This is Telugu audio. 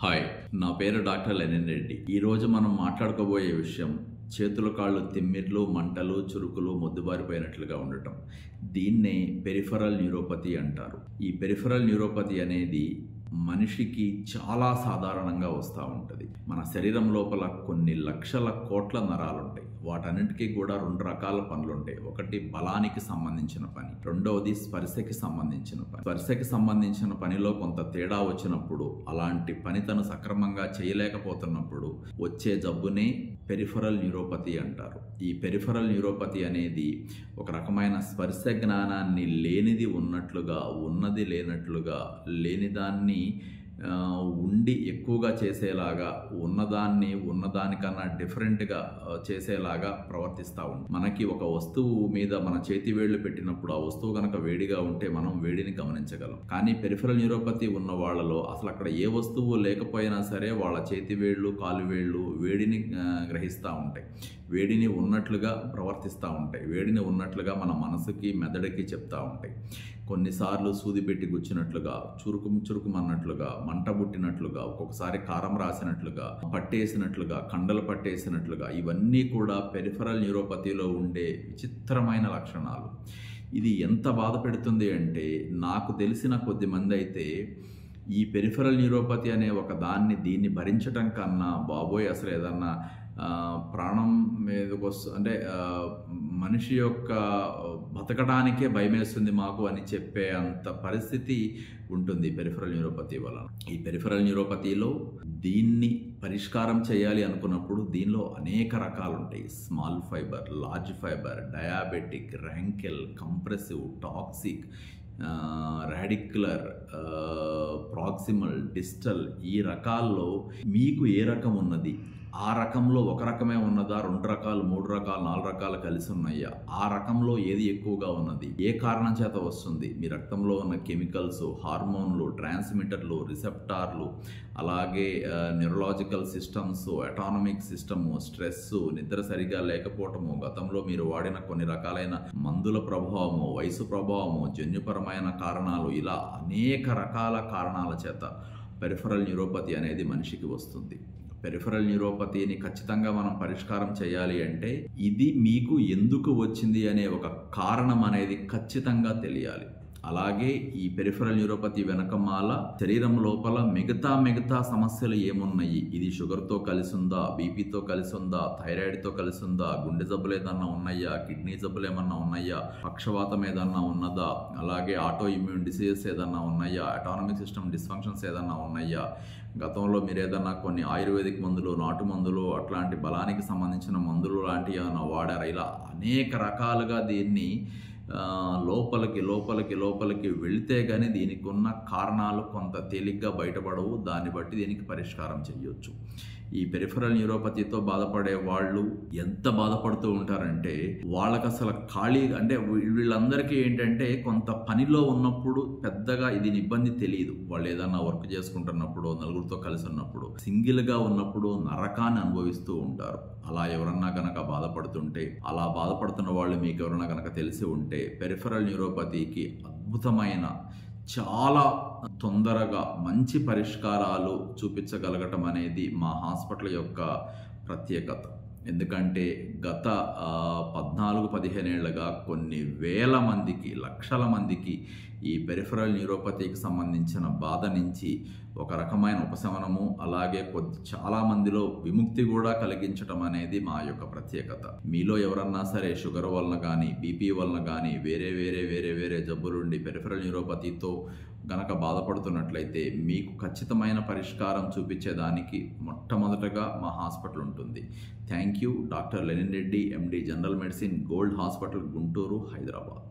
హాయ్, నా పేరు డాక్టర్ లెనిన్ రెడ్డి. ఈరోజు మనం మాట్లాడుకోబోయే విషయం చేతుల కాళ్ళు తిమ్మిర్లు, మంటలు, చురుకులు, మొద్దుబారిపోయినట్లుగా ఉండటం. దీన్నే పెరిఫరల్ న్యూరోపతి అంటారు. ఈ పెరిఫరల్ న్యూరోపతి అనేది మనిషికి చాలా సాధారణంగా వస్తూ ఉంటుంది. మన శరీరం లోపల కొన్ని లక్షల కోట్ల నరాలు ఉంటాయి. వాటన్నిటికీ కూడా రెండు రకాల పనులు ఉంటాయి. ఒకటి బలానికి సంబంధించిన పని, రెండవది స్పర్శకి సంబంధించిన పని. స్పర్శకి సంబంధించిన పనిలో కొంత తేడా వచ్చినప్పుడు, అలాంటి పని తను సక్రమంగా చేయలేకపోతున్నప్పుడు వచ్చే జబ్బునే పెరిఫరల్ న్యూరోపతి అంటారు. ఈ పెరిఫరల్ న్యూరోపతి అనేది ఒక రకమైన స్పర్శ జ్ఞానాన్ని లేనిది ఉన్నట్లుగా, ఉన్నది లేనట్లుగా, లేనిదాన్ని ఉండి ఎక్కువగా చేసేలాగా, ఉన్నదాన్ని ఉన్నదానికన్నా డిఫరెంట్గా చేసేలాగా ప్రవర్తిస్తూ ఉంటుంది. మనకి ఒక వస్తువు మీద మన చేతి వేళ్లు పెట్టినప్పుడు ఆ వస్తువు కనుక వేడిగా ఉంటే మనం వేడిని గమనించగలం. కానీ పెరిఫరల్ న్యూరోపతి ఉన్న వాళ్ళలో అసలు అక్కడ ఏ వస్తువు లేకపోయినా సరే వాళ్ళ చేతి వేళ్ళు, కాలు వేళ్ళు వేడిని గ్రహిస్తూ ఉంటాయి. వేడిని ఉన్నట్లుగా ప్రవర్తిస్తూ ఉంటాయి. వేడిని ఉన్నట్లుగా మన మనసుకి, మెదడుకి చెప్తూ ఉంటాయి. కొన్నిసార్లు సూది పెట్టి గుచ్చినట్లుగా, చురుకుమన్నట్లుగా, మంట పుట్టినట్లుగా, ఒక్కొక్కసారి కారం రాసినట్లుగా, పట్టేసినట్లుగా, కండలు పట్టేసినట్లుగా, ఇవన్నీ కూడా పెరిఫరల్ న్యూరోపతిలో ఉండే విచిత్రమైన లక్షణాలు. ఇది ఎంత బాధ పెడుతుంది అంటే, నాకు తెలిసిన కొద్ది మంది అయితే ఈ పెరిఫరల్ న్యూరోపతి అనే ఒక దీన్ని భరించటం కన్నా, బాబోయ్ అసలు ఏదన్నా ప్రాణం మీదకి అంటే మనిషి యొక్క బతకడానికే భయమేస్తుంది మాకు అని చెప్పే అంత పరిస్థితి ఉంటుంది పెరిఫరల్ న్యూరోపతి వలన. ఈ పెరిఫరల్ న్యూరోపతిలో దీన్ని పరిష్కారం చేయాలి అనుకున్నప్పుడు దీనిలో అనేక రకాలు ఉంటాయి. Small fibre, large fibre, diabetic, ర్యాంకెల్, compressive, toxic, radicular, proximal, distal, ఈ రకాల్లో మీకు ఏ రకం ఉన్నది, ఆ రకంలో ఒక రకమే ఉన్నదా, 2 రకాలు, 3 రకాలు, 4 రకాలు కలిసి ఉన్నాయా, ఆ రకంలో ఏది ఎక్కువగా ఉన్నది, ఏ కారణం చేత వస్తుంది, మీ రక్తంలో ఉన్న కెమికల్స్, హార్మోన్లు, ట్రాన్స్మిటర్లు, రిసెప్టార్లు, అలాగే neurological systems, autonomic system, stress, నిద్ర సరిగా లేకపోవటము, గతంలో మీరు వాడిన కొన్ని రకాలైన మందుల ప్రభావము, వయసు ప్రభావము, జన్యుపరమైన కారణాలు, ఇలా అనేక రకాల కారణాల చేత పెరిఫరల్ న్యూరోపతి అనేది మనిషికి వస్తుంది. పెరిఫరల్ న్యూరోపతిని ఖచ్చితంగా మనం పరిష్కారం చేయాలి అంటే ఇది మీకు ఎందుకు వచ్చింది అనే ఒక కారణం అనేది ఖచ్చితంగా తెలియాలి. అలాగే ఈ పెరిఫరల్ న్యూరోపతి వెనకమాల శరీరం లోపల మిగతా సమస్యలు ఏమున్నాయి, ఇది షుగర్తో కలిసి ఉందా, బీపీతో కలిసి ఉందా, థైరాయిడ్తో కలిసి ఉందా, గుండె జబ్బులు ఏదన్నా ఉన్నాయా, కిడ్నీ జబ్బులు ఏమన్నా ఉన్నాయా, పక్షవాతం ఏదన్నా ఉన్నదా, అలాగే ఆటో ఇమ్యూన్ డిసీజెస్ ఏదన్నా ఉన్నాయా, అటానమిక్ సిస్టమ్ డిస్ఫంక్షన్స్ ఏదన్నా ఉన్నాయా, గతంలో మీరు ఏదన్నా కొన్ని ఆయుర్వేదిక్ మందులు, నాటు మందులు, అట్లాంటి బలానికి సంబంధించిన మందులు లాంటివి ఏమైనా వాడారా, ఇలా అనేక రకాలుగా దీన్ని లోపలికి వెళితే కానీ దీనికి ఉన్న కారణాలు కొంత తేలిగ్గా బయటపడవు. దాన్ని బట్టి దీనికి పరిష్కారం చేయొచ్చు. ఈ పెరిఫరల్ న్యూరోపతితో బాధపడే వాళ్ళు ఎంత బాధపడుతూ ఉంటారంటే, వాళ్ళకి అసలు ఖాళీ అంటే వీళ్ళందరికీ ఏంటంటే కొంత పనిలో ఉన్నప్పుడు పెద్దగా ఇది ఇబ్బంది తెలియదు. వాళ్ళు ఏదన్నా వర్క్ చేసుకుంటున్నప్పుడు, నలుగురితో కలిసి ఉన్నప్పుడు, సింగిల్గా ఉన్నప్పుడు నరకాన్ని అనుభవిస్తూ ఉంటారు. అలా ఎవరన్నా కనుక బాధపడుతుంటే, అలా బాధపడుతున్న వాళ్ళు మీకు ఎవరన్నా కనుక తెలిసి ఉంటే, పెరిఫరల్ న్యూరోపతికి అద్భుతమైన, చాలా తొందరగా మంచి పరిష్కారాలు చూపించగలగటం అనేది మా హాస్పిటల్ యొక్క ప్రత్యేకత. ఎందుకంటే గత 14-15 ఏళ్లుగా కొన్ని వేల మందికి, లక్షల మందికి ఈ పెరిఫరల్ న్యూరోపతికి సంబంధించిన బాధ నుంచి ఒక రకమైన ఉపశమనము, అలాగే చాలా మందిలో విముక్తి కూడా కలిగించడం అనేది మా యొక్క ప్రత్యేకత. మీలో ఎవరన్నా సరే షుగర్ వలన కానీ, బీపీ వలన కానీ, వేరే జబ్బులుండి పెరిఫరల్ న్యూరోపతితో గనక బాధపడుతున్నట్లయితే మీకు ఖచ్చితమైన పరిష్కారం చూపించేదానికి మొట్టమొదటగా మా హాస్పిటల్ ఉంటుంది. Thank you. Doctor Lenin Reddy, MD, general medicine, gold hospital, Guntur, Hyderabad.